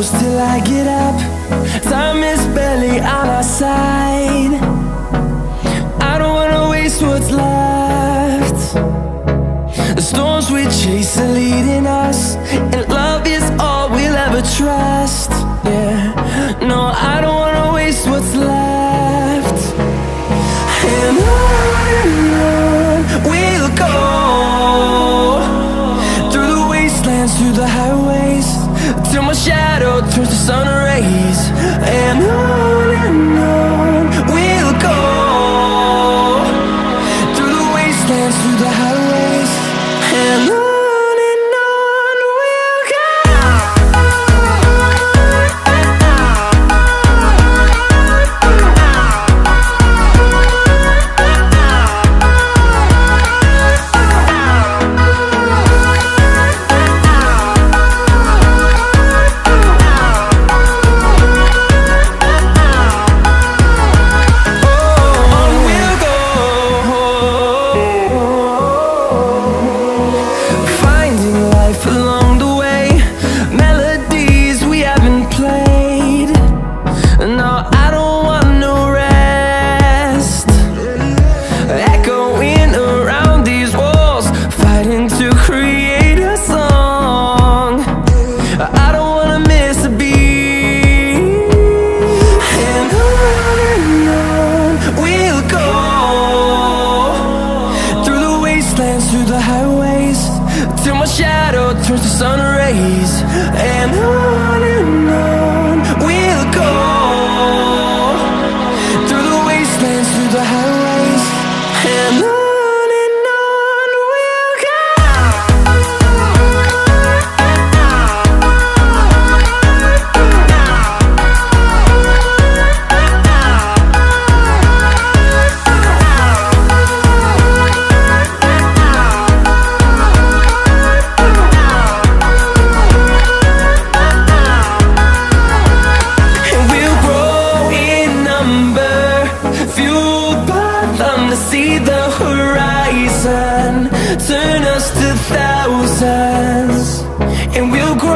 close till I get up. Time is barely on our side. I don't wanna waste what's left. The storms we chase are leading us, and love is all we'll ever trust. Yeah, no, I don't wanna waste what's left. And on we'll go, through the wastelands, through the highways, till my shadow turns to sun rays. And on we'll go, through the wastelands, through the highways, and on we'll go. Through the highways, till my shadow turns to sun rays. And on we'll go, through the wastelands, through the highways, and on we'll go. See the horizon turn us to thousands, and we'll grow